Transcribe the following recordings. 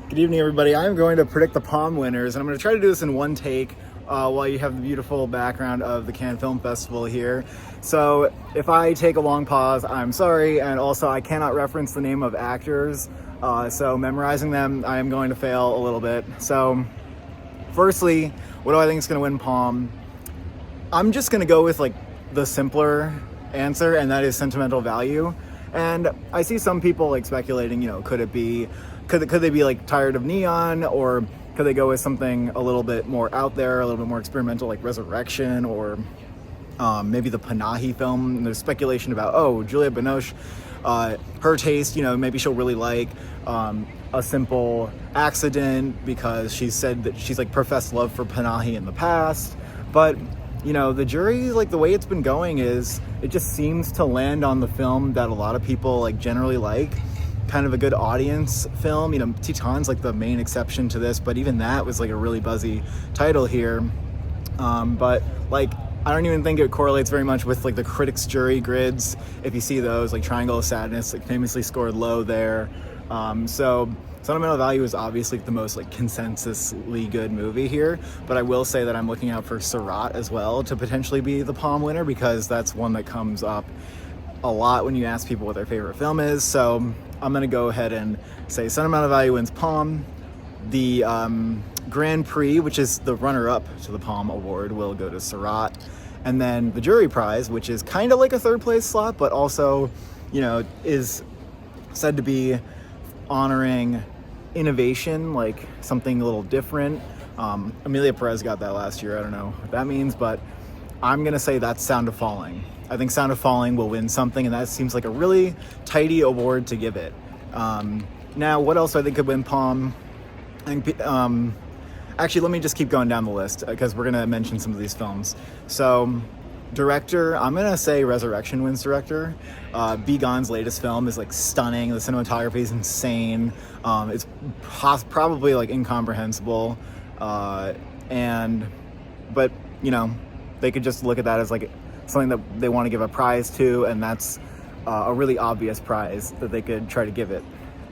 Good evening, everybody. I'm going to predict the Palme winners, and I'm going to try to do this in one take while you have the beautiful background of the Cannes Film Festival here. So if I take a long pause, I'm sorry, and also I cannot reference the name of actors, so memorizing them, I am going to fail a little bit. So firstly, what do I think is going to win Palme? I'm just going to go with like the simpler answer, and that is sentimental value. And I see some people like speculating, could they be like tired of Neon, or could they go with something a little bit more out there, a little bit more experimental, like Resurrection, or maybe the Panahi film. And there's speculation about, Juliette Binoche, her taste, maybe she'll really like A Simple Accident, because she said that she's like professed love for Panahi in the past. But the jury, like the way it's been going is it just seems to land on the film that a lot of people like generally like, kind of a good audience film. Titan's like the main exception to this, but even that was like a really buzzy title here. But like, I don't even think it correlates very much with like the critics jury grids. If you see those, like Triangle of Sadness, like famously scored low there. So sentimental value is obviously the most like consensusly good movie here, but I will say that I'm looking out for Surat as well to potentially be the Palme winner, because that's one that comes up a lot when you ask people what their favorite film is. So I'm gonna go ahead and say sentimental value wins Palme. The Grand Prix, which is the runner-up to the Palme Award, will go to Surat. And then the jury prize, which is kind of like a third place slot, but also, is said to be honoring innovation, like something a little different. Emilia Perez got that last year. I don't know what that means, but I'm gonna say that's Sound of Falling. I think Sound of Falling will win something, and that seems like a really tidy award to give it. Now, what else I think could win Palme? Actually, let me just keep going down the list, because we're gonna mention some of these films. So, director, I'm gonna say Resurrection wins director. Bigon's latest film is like stunning. The cinematography is insane. It's probably like incomprehensible, but they could just look at that as like something that they want to give a prize to, and that's a really obvious prize that they could try to give it.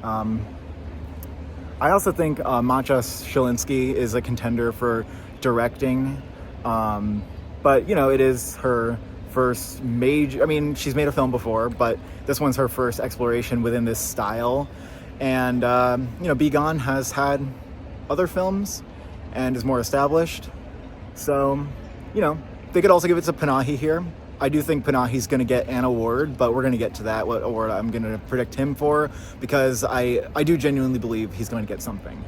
I also think Macha Shilinsky is a contender for directing, but it is her first major, she's made a film before, but this one's her first exploration within this style. And Bigon has had other films and is more established, so they could also give it to Panahi here. I do think Panahi's going to get an award, but we're going to get to that, what award I'm going to predict him for, because I do genuinely believe he's going to get something.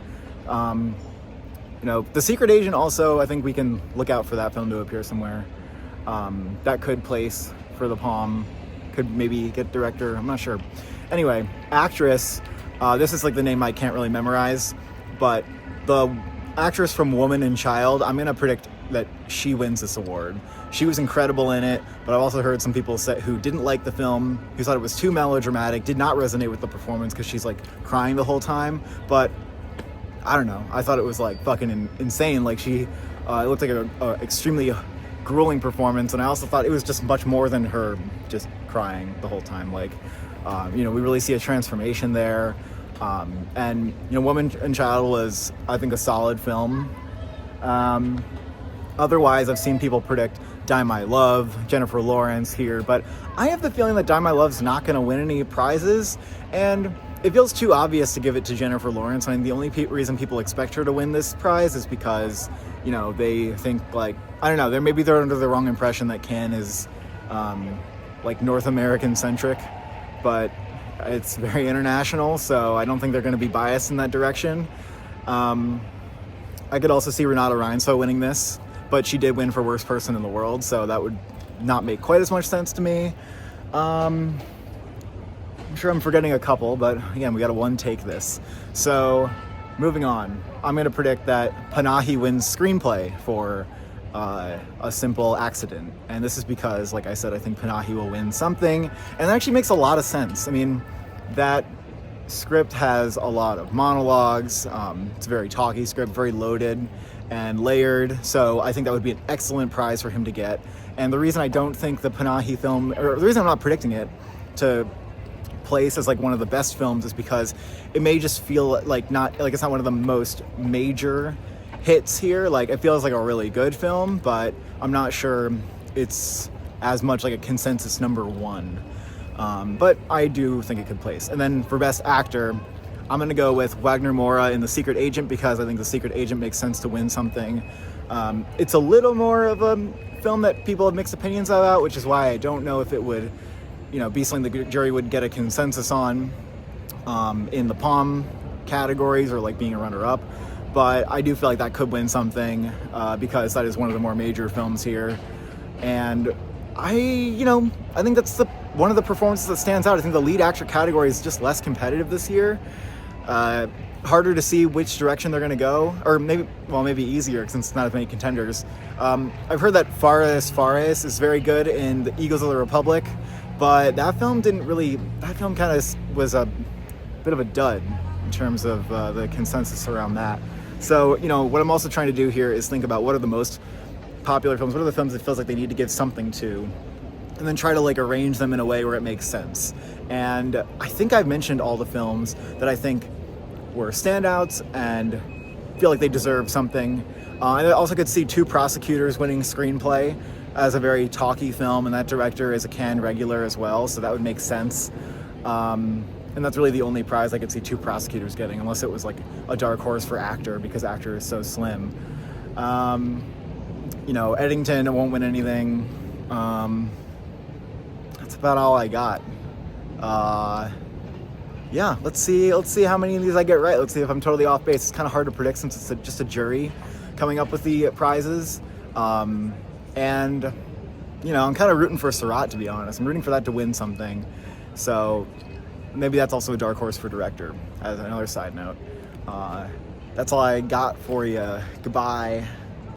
The Secret Agent also, I think we can look out for that film to appear somewhere. That could place for the Palme, could maybe get director, I'm not sure. Anyway, actress, this is like the name I can't really memorize, but the actress from Woman and Child, I'm going to predict that she wins this award. She was incredible in it, but I've also heard some people who didn't like the film, who thought it was too melodramatic, did not resonate with the performance because she's like crying the whole time. But I don't know, I thought it was like fucking insane. Like it looked like an extremely grueling performance, and I also thought it was just much more than her just crying the whole time. Like, we really see a transformation there. And Woman and Child was, I think, a solid film. Otherwise, I've seen people predict Die My Love, Jennifer Lawrence here, but I have the feeling that Die My Love's not going to win any prizes, and it feels too obvious to give it to Jennifer Lawrence. The only reason people expect her to win this prize is because, they think like, I don't know, maybe they're under the wrong impression that Cannes is like North American centric, but it's very international, so I don't think they're going to be biased in that direction. I could also see Renata Reinsve winning this, but she did win for Worst Person in the World, so that would not make quite as much sense to me. I'm sure I'm forgetting a couple, but again, we got to one take this. So, moving on, I'm going to predict that Panahi wins Screenplay for A Simple Accident. And this is because, like I said, I think Panahi will win something, and it actually makes a lot of sense. That script has a lot of monologues. It's a very talky script, very loaded and layered, so I think that would be an excellent prize for him to get. And the reason I don't think the Panahi film, or the reason I'm not predicting it to place as like one of the best films is because it may just feel like it's not one of the most major hits here. Like, it feels like a really good film, but I'm not sure it's as much like a consensus number one. But I do think it could place. And then for Best Actor, I'm going to go with Wagner Moura in The Secret Agent because I think The Secret Agent makes sense to win something. It's a little more of a film that people have mixed opinions about, which is why I don't know if it would, be something the jury would get a consensus on in the Palme categories or like being a runner-up. But I do feel like that could win something because that is one of the more major films here. And I think that's one of the performances that stands out. I think the lead actor category is just less competitive this year. Harder to see which direction they're going to go, or maybe easier since it's not as many contenders. I've heard that Fares is very good in The Eagles of the Republic, but that film kind of was a bit of a dud in terms of the consensus around that. So, what I'm also trying to do here is think about what are the most popular films, what are the films that feels like they need to give something to, and then try to like arrange them in a way where it makes sense. And I think I've mentioned all the films that I think were standouts and feel like they deserve something. I also could see Two Prosecutors winning Screenplay as a very talky film, and that director is a Cannes regular as well, so that would make sense. And that's really the only prize I could see Two Prosecutors getting, unless it was like a dark horse for actor, because actor is so slim. Eddington won't win anything. That's about all I got. Let's see how many of these I get right. Let's see if I'm totally off base. It's kind of hard to predict since it's just a jury coming up with the prizes. I'm kind of rooting for Surratt, to be honest. I'm rooting for that to win something. So maybe that's also a dark horse for director, as another side note. That's all I got for you. Goodbye.